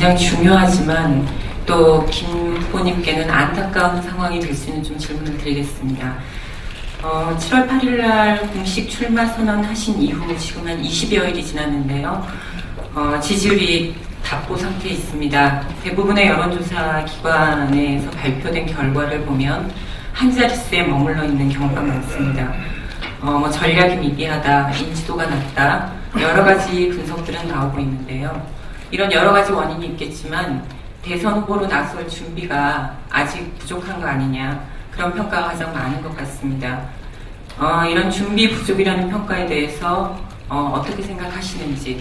굉장히 중요하지만 또 김 후보님께는 안타까운 상황이 될 수 있는 좀 질문을 드리겠습니다. 7월 8일 날 공식 출마 선언하신 이후 지금 한 20여일이 지났는데요. 지지율이 답보 상태에 있습니다. 대부분의 여론조사 기관에서 발표된 결과를 보면 한 자릿수에 머물러 있는 경우가 많습니다. 전략이 미비하다, 인지도가 낮다, 여러 가지 분석들은 나오고 있는데요. 이런 여러 가지 원인이 있겠지만 대선 후보로 나설 준비가 아직 부족한 거 아니냐, 그런 평가가 가장 많은 것 같습니다. 이런 준비 부족이라는 평가에 대해서 어떻게 생각하시는지,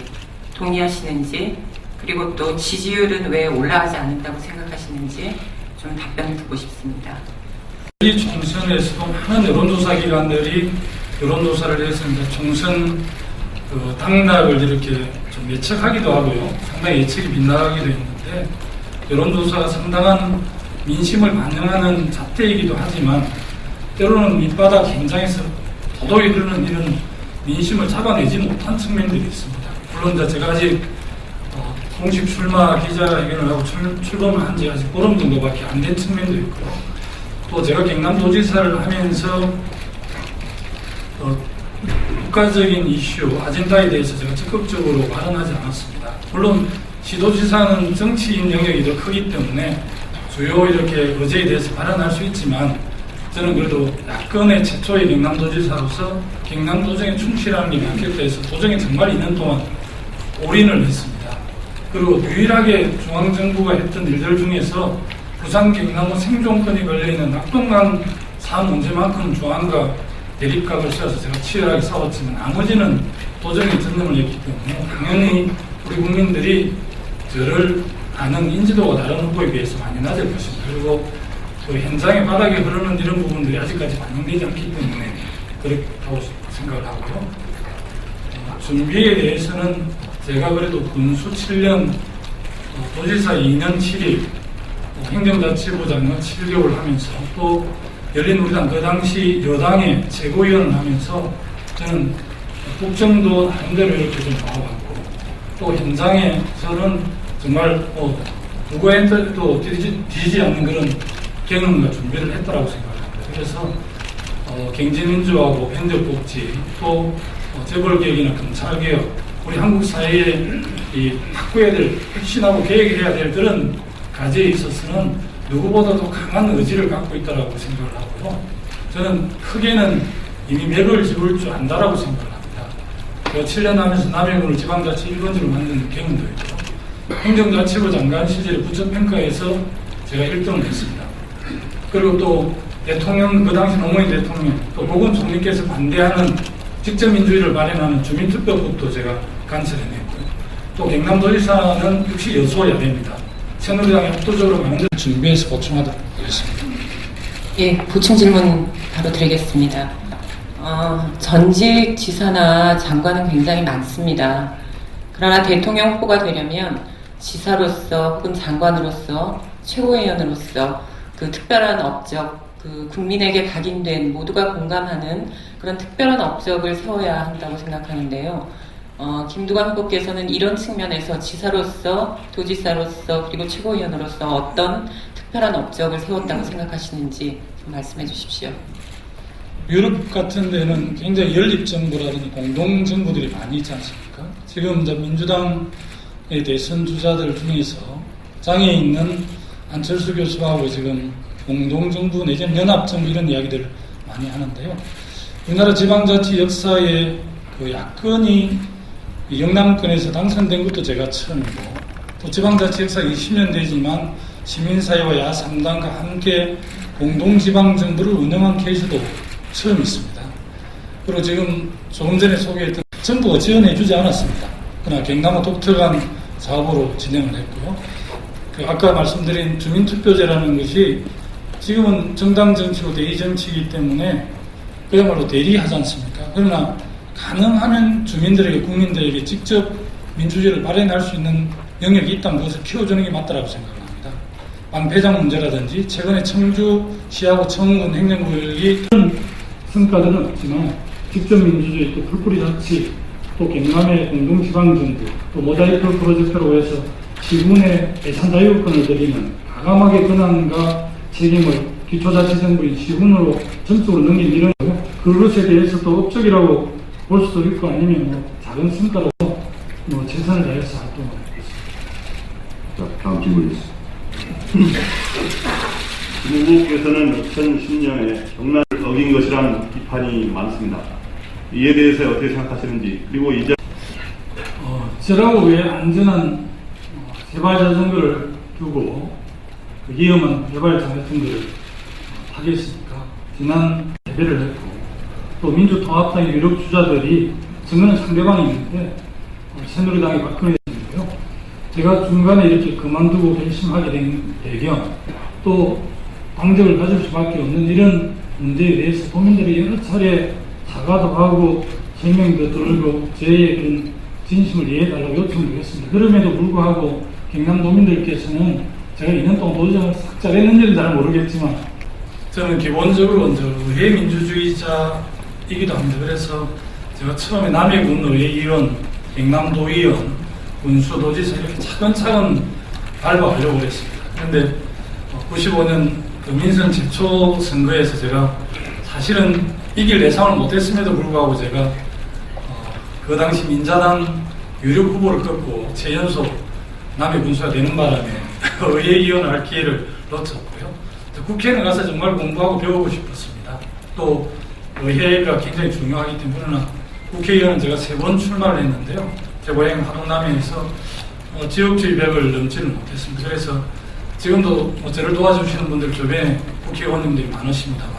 동의하시는지, 그리고 또 지지율은 왜 올라가지 않는다고 생각하시는지 좀 답변을 듣고 싶습니다. 이 총선에서도 많은 여론조사 기관들이 여론조사를 해서 총선 당락을 이렇게 좀 예측하기도 하고요. 상당히 예측이 빗나가기도 했는데, 여론조사가 상당한 민심을 반영하는 잣대이기도 하지만 때로는 밑바닥 현장에서 더더욱 흐르는 이런 민심을 잡아내지 못한 측면들이 있습니다. 물론 제가 아직 공식 출마 기자회견을 하고 출범을 한 지 아직 보름 정도밖에 안 된 측면도 있고요. 또 제가 경남도지사를 하면서 국가적인 이슈, 아젠다에 대해서 제가 적극적으로 발언하지 않았습니다. 물론 시도지사는 정치인 영역이 더 크기 때문에 주요 이렇게 의제에 대해서 발언할 수 있지만, 저는 그래도 야권의 최초의 경남도지사로서 경남도정에 충실하는 게 많겠다 해서 도정에 정말 2년 동안 올인을 했습니다. 그리고 유일하게 중앙정부가 했던 일들 중에서 부산 경남도 생존권이 걸려있는 낙동강 사업 문제만큼 중앙과 대립각을 세워서 제가 치열하게 싸웠지만 나머지는 도정에 전념을 했기 때문에 당연히 우리 국민들이 저를 아는 인지도가 다른 후보에 비해서 많이 낮을 것입니다. 그리고 그 현장의 바닥에 흐르는 이런 부분들이 아직까지 반영되지 않기 때문에 그렇다고 생각을 하고요. 준비에 대해서는 제가 그래도 군수 7년, 도지사 2년 7일, 행정자치부 장관 7개월 하면서 또 열린우리당 그 당시 여당의 최고위원을 하면서 저는 국정도 나름대로 이렇게 좀 나와봤고, 또 현장에서는 정말 누구한테도 뒤지지 않는 그런 경험과 준비를 했다라고 생각합니다. 그래서 경제민주화하고 행정복지, 또 재벌개혁이나 검찰개혁, 우리 한국 사회에 바꿔야 될, 혁신하고 개혁해야 될 그런 과제에 있어서는 누구보다도 강한 의지를 갖고 있다고 생각을 하고요. 저는 크게는 이미 맥을 짚을 줄 안다라고 생각을 합니다. 제가 7년 하면서 남해군을 지방자치 1번지로 만든 경험도 있고, 행정자치부 장관 시절에 부처평가에서 제가 1등을 했습니다. 그리고 또 대통령, 그 당시 노무현 대통령, 또 고건 총리께서 반대하는 직접민주주의를 발현하는 주민투표법도 제가 간섭해냈고요. 또 경남도지사는 역시 여소해야 됩니다. 새누리당이 압도적으로 많은 준비해서 보충하도록 하겠습니다. 예, 보충 질문 바로 드리겠습니다. 전직 지사나 장관은 굉장히 많습니다. 그러나 대통령 후보가 되려면 지사로서 혹은 장관으로서 최고위원으로서 그 특별한 업적, 그 국민에게 각인된 모두가 공감하는 그런 특별한 업적을 세워야 한다고 생각하는데요. 김두관 후보께서는 이런 측면에서 지사로서, 도지사로서, 그리고 최고위원으로서 어떤 특별한 업적을 세웠다고 생각하시는지 좀 말씀해 주십시오. 유럽 같은 데는 굉장히 연립정부라든지 공동정부들이 많이 있지 않습니까? 지금 이제 민주당의 대선 주자들 중에서 장애 있는 안철수 교수하고 지금 공동정부 내지는 연합정부 이런 이야기들을 많이 하는데요. 우리나라 지방자치 역사에 그 야권이 영남권에서 당선된 것도 제가 처음이고, 또 지방자치 역사 20년 되지만 시민사회와 야3당과 함께 공동지방정부를 운영한 케이스도 처음 있습니다. 그리고 지금 조금 전에 소개했던 정부가 지원해주지 않았습니다. 그러나 경남은 독특한 사업으로 진행을 했고요. 아까 말씀드린 주민투표제라는 것이 지금은 정당 정치고 대의 정치이기 때문에 그야말로 대리하지 않습니까? 그러나 가능하면 주민들에게, 국민들에게 직접 민주주의를 발현할 수 있는 영역이 있다면 그것을 키워주는 게 맞다고 생각합니다. 방패장 문제라든지 최근에 청주시하고 청운군 행정구역이 그런 성과들은 없지만 직접 민주주의, 또 풀뿌리 자치, 또 경남의 공동지방정부, 또 모자이크 프로젝트로 해서 시군의 예산 자유권을 드리는 과감하게 권한과 책임을 기초자치정부인 시군으로 전적으로 넘긴 이런 그것에 대해서도 업적이라고 볼 수도 있고 아니면 작은 성과로 최선을 다해서 활동하고 있습니다. 자, 다음 질문입니다. 중국에서는 2010년에 경란을 어긴 것이라는 비판이 많습니다. 이에 대해서 어떻게 생각하시는지, 그리고 이제 저라고 왜 안전한 개발 자전거를 두고 그 위험한 개발 자전거를 타겠습니까? 지난 대배를 했고 또 민주통합당의 유력 주자들이 선거는 상대방이 있는데 새누리당의 박근혜 대통령이고요. 제가 중간에 이렇게 그만두고 결심하게 된 배경 또 방적을 가질 수밖에 없는 이런 문제에 대해서 도민들이 여러 차례 사과도 하고 설명도 들고 저의 그런 진심을 이해해달라고 요청을 했습니다. 그럼에도 불구하고 경남도민들께서는 제가 2년 동안 도정을 싹 잘했는지는 잘 모르겠지만 저는 기본적으로 의회 민주주의자이기도 합니다. 그래서 제가 처음에 남해군 의회의원, 경남도의원, 군수도지사 이렇게 차근차근 밟아가려고 했습니다. 그런데 95년 그 민선 제초 선거에서 제가 사실은 이길 예상을 못했음에도 불구하고 제가 그 당시 민자당 유력 후보를 꺾고 최연소 남해 군수가 되는 바람에 의회의원을 할 기회를 놓쳤고요. 국회에 가서 정말 공부하고 배우고 싶었습니다. 또 의회가 굉장히 중요하기 때문에 그러나 국회의원은 제가 3번 출마를 했는데요. 제 고향 하동남해에서 지역주의 벽을 넘지를 못했습니다. 그래서 지금도 저를 도와주시는 분들 주변에 국회의원님들이 많으십니다만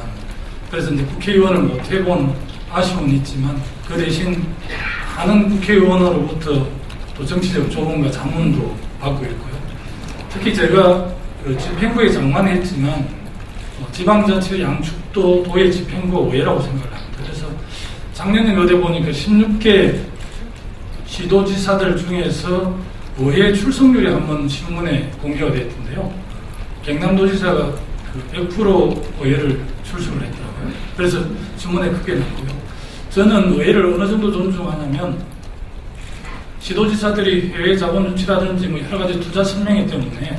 그래서 이제 국회의원을 못 해본 아쉬움은 있지만 그 대신 많은 국회의원으로부터 또 정치적 조언과 자문도 받고 있고요. 특히 제가 그 집행부에 장관했지만 지방자치 양축도 도의 집행부 의회라고 생각을 합니다. 그래서 작년에 어디 보니까 16개 시도지사들 중에서 의회 출석률이 한번 신문에 공개가 됐던데요. 경남도지사가 그 100% 의회를 출석을 했더라고요. 그래서 신문에 크게 났고요. 저는 의회를 어느 정도 존중하냐면 시도지사들이 해외 자본 유치라든지 뭐 여러 가지 투자 설명회 때문에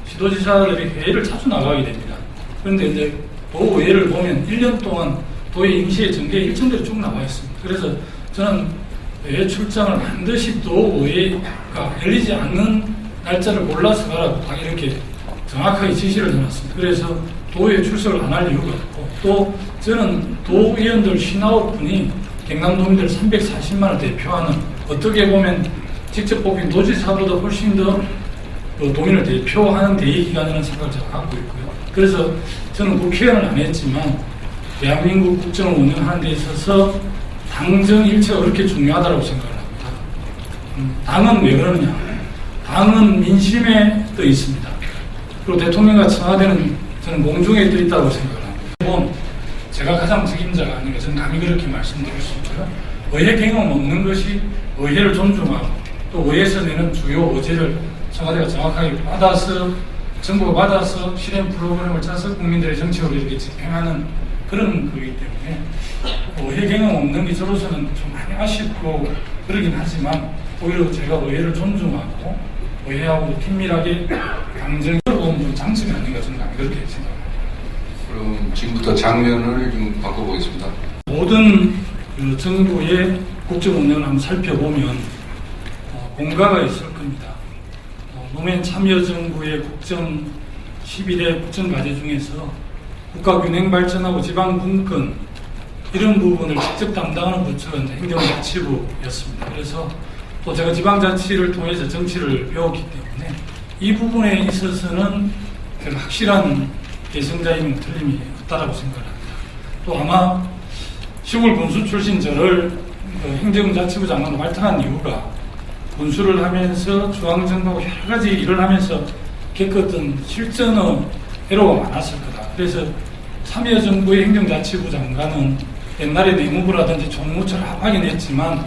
시도지사들이 해외를 자주 나가게 됩니다. 그런데 이제 도의회를 보면 1년 동안 도의 임시의 정계 일정대로 쭉 나와 있습니다. 그래서 저는 해외 출장을 반드시 도의회가 열리지 않는 날짜를 골라서 가라고 딱 이렇게 정확하게 지시를 해놨습니다. 그래서 도의회 출석을 안 할 이유가 없고 또 저는 도의원들 59분이 경남도민들 340만을 대표하는 어떻게 보면 직접 뽑힌 도지사보다 훨씬 더 도민을 대표하는 대의기관이라는 생각을 제가 갖고 있고요. 그래서 저는 국회의원을 안 했지만 대한민국 국정을 운영하는 데 있어서 당정 일체가 그렇게 중요하다고 생각을 합니다. 당은 왜 그러느냐? 당은 민심에 떠 있습니다. 그리고 대통령과 청와대는 저는 공중에 떠 있다고 생각을 합니다. 제가 가장 책임자가 아닌가 저는 감히 그렇게 말씀드릴 수 있고요. 의회 경험 없는 것이 의회를 존중하고 또 의회에서 내는 주요 의제를 청와대가 정확하게 받아서 정부가 받아서 실행 프로그램을 짜서 국민들의 정책으로 이렇게 집행하는 그런 거기 때문에 의회 경험 없는 게 저로서는 좀 많이 아쉽고 그러긴 하지만 오히려 제가 의회를 존중하고 의회하고 긴밀하게 당정을 보면 좀 장점이 아닌가 저는 그렇게 생각합니다. 그럼 지금부터 장면을 좀 바꿔보겠습니다. 모든 그 정부의 국정 운영을 한번 살펴보면 공가가 있을 겁니다. 노무현 참여정부의 국정 11대 국정과제 중에서 국가균형 발전하고 지방분권 이런 부분을 직접 담당하는 부처가 행정자치부였습니다. 그래서 또 제가 지방자치를 통해서 정치를 배웠기 때문에 이 부분에 있어서는 제가 확실한 예성자임은 틀림이 없다라고 생각합니다. 또 아마 시골 군수 출신 저를 행정자치부 장관으로 발탁한 이유가 군수를 하면서 중앙정부하고 여러 가지 일을 하면서 겪었던 실전의 애로가 많았을 거다. 그래서 참여정부의 행정자치부 장관은 옛날에 내무부라든지 총무처를 하긴 했지만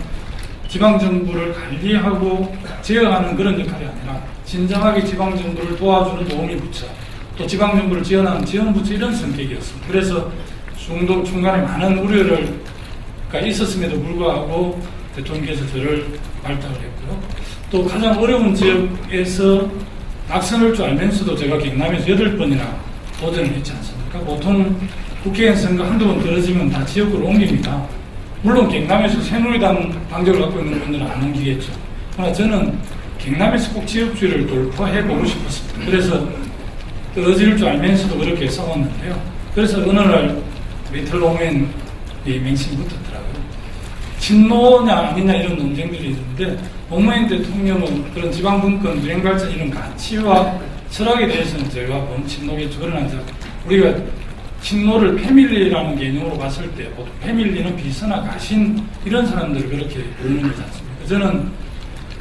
지방정부를 관리하고 제어하는 그런 역할이 아니라 진정하게 지방정부를 도와주는 도우미 부처 또 지방정부를 지원하는 지원부처 이런 성격이었습니다. 그래서 중간에 많은 우려가 있었음에도 불구하고 대통령께서 저를 발탁을 했고요. 또 가장 어려운 지역에서 낙선할 줄 알면서도 제가 경남에서 8번이나 도전을 했지 않습니까? 보통 국회의원 선거 한두 번 떨어지면 다 지역으로 옮깁니다. 물론 경남에서 새누리당 당적을 갖고 있는 분들은 안 옮기겠죠. 그러나 저는 경남에서 꼭 지역주의를 돌파해보고 싶었습니다. 그래서 떨어질 줄 알면서도 그렇게 싸웠는데요. 그래서 어느 날 리틀 노무현이 맹신이 붙었더라고요. 친노냐 아니냐 이런 논쟁들이 있는데 노무현 대통령은 그런 지방분권, 유행발전 이런 가치와 철학에 대해서는 제가 보면 친노겠죠. 그러나 이제 우리가 친노를 패밀리라는 개념으로 봤을 때 보통 패밀리는 비서나 가신 이런 사람들을 그렇게 부르는 거지 않습니까? 저는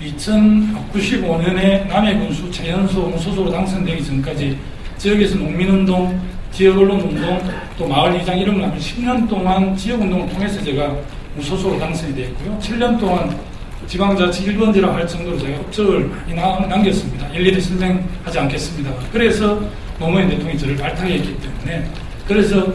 1995년에 남해군수 최연소 무소속으로 당선되기 전까지 지역에서 농민운동, 지역언론운동, 또 마을이장 이런 걸 하면 10년 동안 지역운동을 통해서 제가 무소속으로 당선이 되었고요. 7년 동안 지방자치 1번지라 할 정도로 제가 업적을 많이 남겼습니다. 일일이 설명하지 않겠습니다. 그래서 노무현 대통령이 저를 발탁했기 때문에 그래서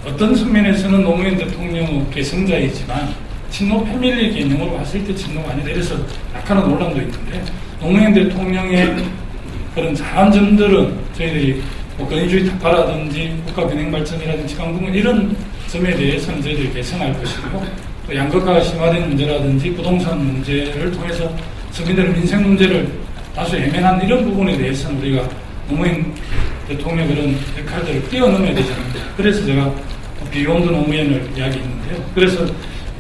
어떤 측면에서는 노무현 대통령의 개성자이지만 친노 패밀리 개념으로 봤을 때 친노가 아니다. 이래서 약간은 논란도 있는데 노무현 대통령의 그런 잘한 점들은 저희들이 뭐 권위주의 타파라든지 국가균행발전이라든지 지방분권 이런 점에 대해서는 저희들이 개선할 것이고 또 양극화가 심화된 문제라든지 부동산 문제를 통해서 서민들의 민생 문제를 다소 예민한 이런 부분에 대해서는 우리가 노무현 대통령의 그런 역할들을 뛰어넘어야 되지 않는다. 그래서 제가 비욘드 노무현을 이야기했는데요. 그래서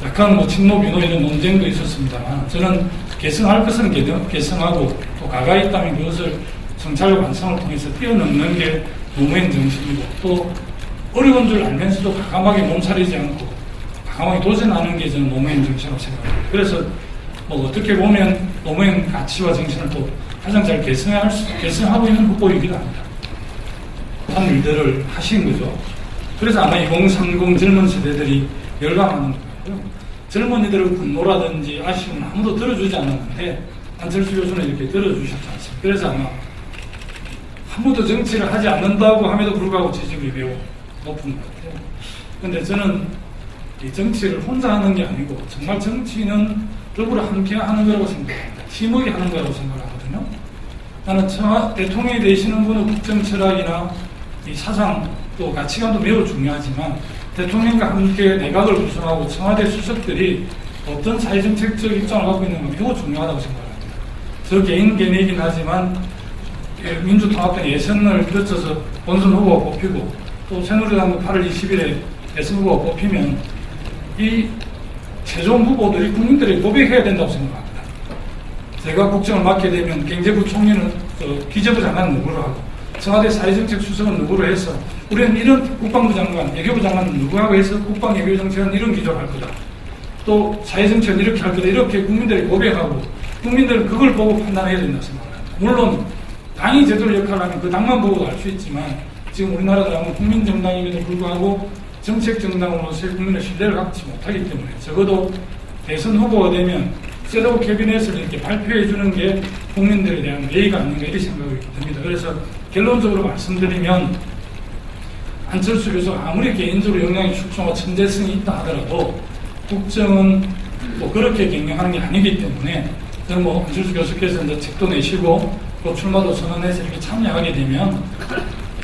약간 뭐 친노 비노 이런 논쟁도 있었습니다만 저는 개성할 것은 개성하고 또 가가 있다면 그것을 정찰과 완성을 통해서 뛰어넘는 게 노무현 정신이고 또 어려운 줄 알면서도 과감하게 몸살이지 않고 과감하게 도전하는 게 저는 노무현 정신이라고 생각합니다. 그래서 뭐 어떻게 보면 노무현 가치와 정신을 또 가장 잘 개성하고 있는 후보이기도 합니다. 한 일들을 하신 거죠. 그래서 아마 2030 젊은 세대들이 열광하는 것 같고요. 젊은이들의 분노라든지 아쉬움은 아무도 들어주지 않았는데 안철수 교수는 이렇게 들어주셨지 않습니까? 그래서 아마 아무도 정치를 하지 않는다고 함에도 불구하고 지지율이 매우 높은 것 같아요. 그런데 저는 이 정치를 혼자 하는 게 아니고 정말 정치는 더불어 함께 하는 거라고 생각합니다. 팀워크 하는 거라고 생각하거든요. 나는 대통령이 되시는 분은 국정 철학이나 이 사상 또 가치관도 매우 중요하지만 대통령과 함께 내각을 구성하고 청와대 수석들이 어떤 사회정책적 입장을 갖고 있는 건 매우 중요하다고 생각합니다. 저 개인 견해이긴 하지만 민주통합당 예선을 거쳐서 본선 후보가 뽑히고 또 새누리당 8월 20일에 예선 후보가 뽑히면 이 최종 후보들이 국민들에게 고백해야 된다고 생각합니다. 제가 국정을 맡게 되면 경제부총리는 기재부 장관은 누구로 하고 청와대 사회정책 수석은 누구로 해서 우리는 이런 국방부 장관, 외교부 장관은 누구하고 해서 국방 외교 정책은 이런 기조를 할 거다. 또 사회정책은 이렇게 할 거다. 이렇게 국민들이 고백하고 국민들은 그걸 보고 판단해야 된다고 생각합니다. 물론 당이 제대로 역할을 하면 그 당만 보고도 알 수 있지만 지금 우리나라가 국민정당임에도 불구하고 정책정당으로서의 국민의 신뢰를 갖지 못하기 때문에 적어도 대선 후보가 되면 셋업 캐비넷을 이렇게 발표해 주는 게 국민들에 대한 예의가 아닌가 이렇게 생각이 듭니다. 그래서 결론적으로 말씀드리면 안철수 교수가 아무리 개인적으로 역량이 출중하고 천재성이 있다 하더라도 국정은 뭐 그렇게 경영하는 게 아니기 때문에 저는 뭐 안철수 교수께서 이제 책도 내시고 또 출마도 선언해서 이렇게 참여하게 되면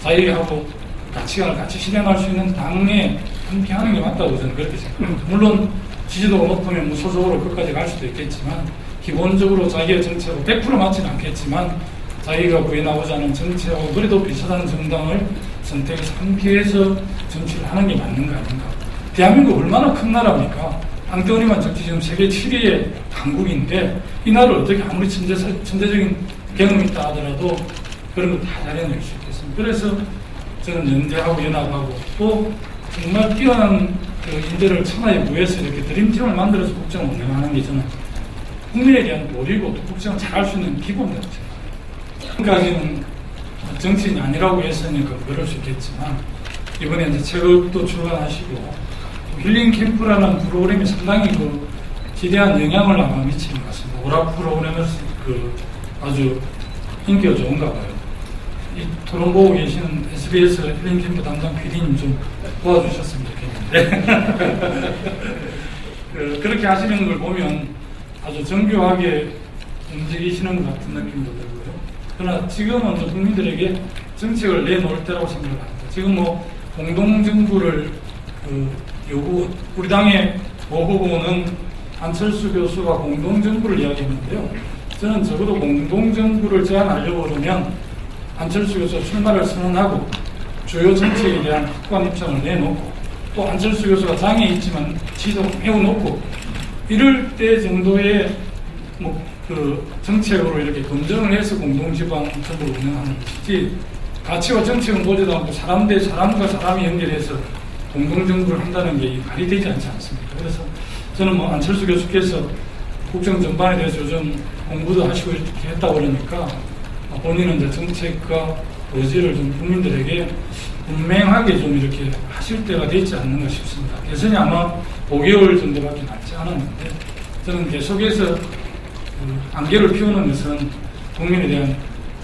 자기하고 가치관을 같이 실행할 수 있는 당에 함께 하는 게 맞다고 저는 그렇게 생각합니다. 물론 지지도가 높으면 무소속으로 끝까지 갈 수도 있겠지만 기본적으로 자기의 정책하고 100% 맞지는 않겠지만 자기가 구해나오지 않은 정책하고 그래도 비슷한 정당을 선택해서 함께해서 정치를 하는 게 맞는 거 아닌가. 대한민국 얼마나 큰 나라입니까? 앙덩어리만 적지 지금 세계 7위의 강국인데 이 나라를 어떻게 아무리 천재적인 경험이 있다 하더라도 그런 거 다 잘해낼 수 있겠습니다. 그래서 저는 연대하고 연합하고 또 정말 뛰어난 그 인재를 천하에 모여서 이렇게 드림팀을 만들어서 국정을 운영하는 게 저는 국민에 대한 도리고 또 국정을 잘할 수 있는 기본이라고 생각합니다. 지금까지는 정치인이 아니라고 했으니까 그럴 수 있겠지만 이번에 이제 책도 출간하시고 힐링 캠프라는 프로그램이 상당히 그 지대한 영향을 아마 미치는 것 같습니다. 오락 프로그램에서 그 아주 인기가 좋은가 봐요. 이 토론 보고 계시는 SBS 힐링 캠프 담당 PD님 좀 도와주셨으면 좋겠는데 그렇게 하시는 걸 보면 아주 정교하게 움직이시는 것 같은 느낌도 들고요. 그러나 지금은 국민들에게 정책을 내놓을 때라고 생각합니다. 지금 뭐 공동정부를 우리 당의 모후보는 안철수 교수가 공동정부를 이야기했는데요. 저는 적어도 공동정부를 제안하려고 그러면 안철수 교수 출마를 선언하고 주요 정책에 대한 확고한 입장을 내놓고 또 안철수 교수가 당에 있지만 지지도가 매우 높고 이럴 때 정도의 정책으로 이렇게 검증을 해서 공동지방정부를 운영하는 것이지 가치와 정책은 보지도 않고 사람 대 사람과 사람이 연결해서 공동정부를 한다는 게 말이 되지 않지 않습니까? 그래서 저는 뭐 안철수 교수께서 국정 전반에 대해서 요즘 공부도 하시고 이렇게 했다고 그러니까 본인은 이제 정책과 의지를 좀 국민들에게 분명하게 좀 이렇게 하실 때가 되지 않는가 싶습니다. 대선이 아마 5개월 정도밖에 남지 않았는데 저는 계속해서 안개를 피우는 것은 국민에 대한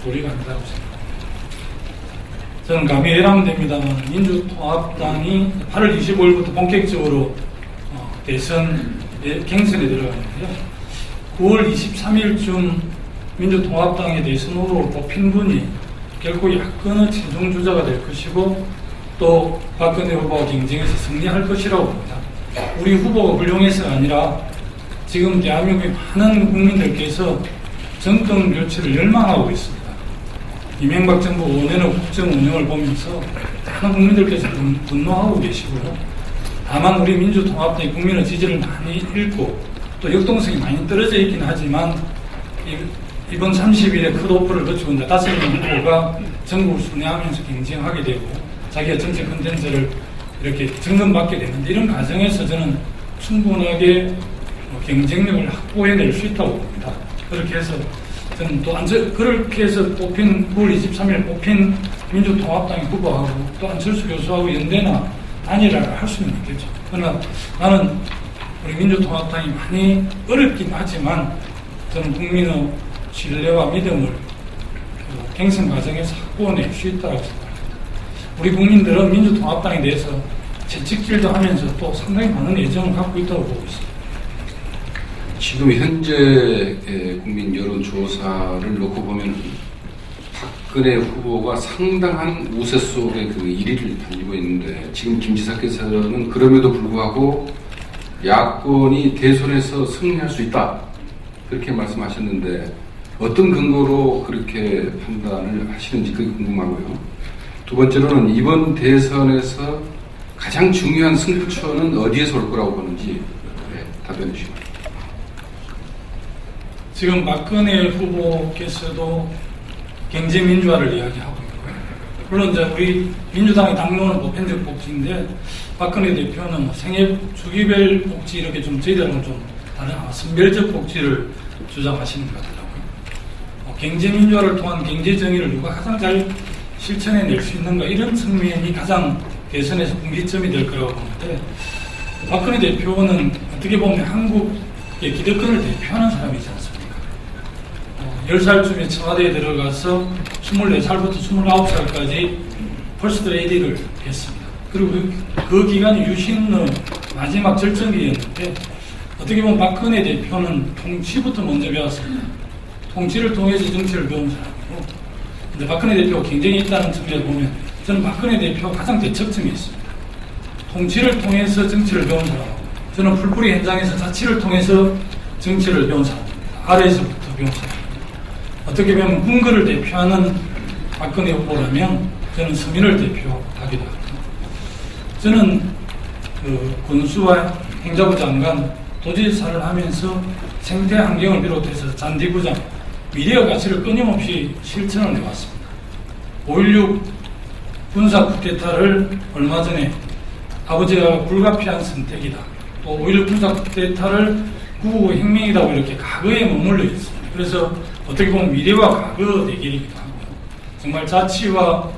도리가 아니라고 생각합니다. 저는 감히 예람됩니다만 민주통합당이 8월 25일부터 본격적으로 대선 경선에 들어가는데요. 9월 23일쯤 민주통합당의 대선 후보로 뽑힌 분이 결코 야권의 최종 주자가 될 것이고 또 박근혜 후보와 경쟁에서 승리할 것이라고 봅니다. 우리 후보가 훌륭해서가 아니라 지금 대한민국의 많은 국민들께서 정권 교체를 열망하고 있습니다. 이명박 정부 5년의 국정 운영을 보면서 많은 국민들께서 분노하고 계시고요. 다만 우리 민주통합당이 국민의 지지를 많이 잃고 또 역동성이 많이 떨어져 있긴 하지만 이번 30일에 컷오프를 거치고 이제 5명 후보가 전국을 순회하면서 경쟁하게 되고 자기의 정책 컨텐츠를 이렇게 점검받게 되는데 이런 과정에서 저는 충분하게 경쟁력을 확보해낼 수 있다고 봅니다. 그렇게 해서 저는 또 그렇게 해서 뽑힌 9월 23일 뽑힌 민주통합당의 후보하고 또 안철수 교수하고 연대나 단일화를 할 수는 있겠죠. 그러나 나는 우리 민주통합당이 많이 어렵긴 하지만 저는 국민의 신뢰와 믿음을 경선 과정에서 확보해낼 수 있다고 생각합니다. 우리 국민들은 민주통합당에 대해서 채찍질도 하면서 또 상당히 많은 애정을 갖고 있다고 보고 있습니다. 지금 현재 국민 여론조사를 놓고 보면 박근혜 후보가 상당한 우세 속에 그 1위를 달리고 있는데 지금 김 지사께서는 그럼에도 불구하고 야권이 대선에서 승리할 수 있다 그렇게 말씀하셨는데 어떤 근거로 그렇게 판단을 하시는지 그게 궁금하고요. 두 번째로는 이번 대선에서 가장 중요한 승부처는 어디에서 올 거라고 보는지 답변해 주시고. 지금 박근혜 후보께서도 경제민주화를 이야기하고 있고요. 물론 이제 우리 민주당의 당론은 보편적 복지인데 박근혜 대표는 생애 주기별 복지 이렇게 좀 저희들은 좀 다른 선별적 복지를 주장하시는 것 같더라고요. 경제민주화를 통한 경제정의를 누가 가장 잘 실천해낼 수 있는가 이런 측면이 가장 대선에서 분기점이 될 거라고 보는데 박근혜 대표는 어떻게 보면 한국의 기득권을 대표하는 사람이지 않습니까? 10살쯤에 청와대에 들어가서 24살부터 29살까지 퍼스트 레이디를 했습니다. 그리고 그 기간이 유신의 마지막 절정기였는데 어떻게 보면 박근혜 대표는 통치부터 먼저 배웠습니다. 통치를 통해서 정치를 배운 사람이고 근데 박근혜 대표가 경쟁이 있다는 측면을 보면 저는 박근혜 대표가 가장 대척점이 있습니다. 통치를 통해서 정치를 배운 사람하고 저는 풀뿌리 현장에서 자치를 통해서 정치를 배운 사람입니다. 아래에서부터 배운 사람. 어떻게 보면 군거를 대표하는 박근혜 후보라면 저는 서민을 대표하기도 합니다. 저는 군수와 행자부 장관, 도지사를 하면서 생태 환경을 비롯해서 잔디구장, 미래의 가치를 끊임없이 실천을 해왔습니다. 5.16 군사 쿠데타를 얼마 전에 아버지가 불가피한 선택이다. 또 5.16 군사 쿠데타를 9.19 혁명이라고 이렇게 과거에 머물러 있습니다. 그래서 어떻게 보면 미래와 과거 대결이기도 하고요. 정말 자치와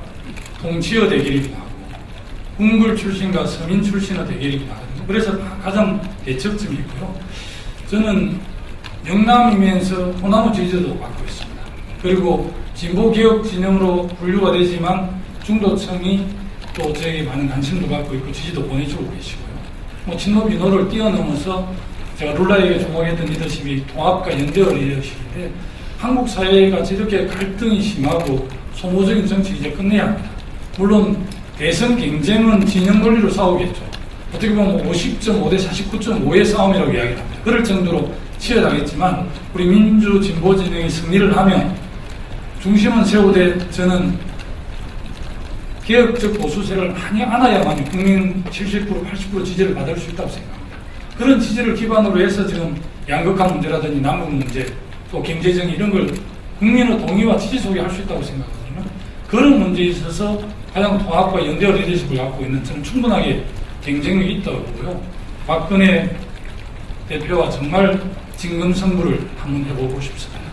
통치의 대결이기도 하고 군글 출신과 서민 출신의 대결이기도 하거든요. 그래서 가장 대척점이고요. 저는 영남이면서 호남의 지지도 받고 있습니다. 그리고 진보개혁 진영으로 분류가 되지만 중도층이 또 저에게 많은 관심도 갖고 있고 지지도 보내주고 계시고요. 친노 비노를 뛰어넘어서 제가 룰라에게 주목했던 리더십이 통합과 연대의 리더십인데 한국 사회가 이렇게 갈등이 심하고 소모적인 정치 이제 끝내야 합니다. 물론 대선 경쟁은 진영 논리로 싸우겠죠. 어떻게 보면 50.5 대 49.5의 싸움이라고 이야기합니다. 그럴 정도로 치열하겠지만 우리 민주 진보 진영이 승리를 하면 중심은 세우되 저는 개혁적 보수세를 많이 안아야만 국민 70% 80% 지지를 받을 수 있다고 생각합니다. 그런 지지를 기반으로 해서 지금 양극화 문제라든지 남북 문제 또 경제정 이런 걸 국민의 동의와 지지 속에 할 수 있다고 생각하거든요. 그런 문제에 있어서 가장 통합과 연대의 리더십을 갖고 있는 저는 충분하게 경쟁력이 있다고 보고요. 박근혜 대표와 정말 진검승부를 한번 해보고 싶습니다.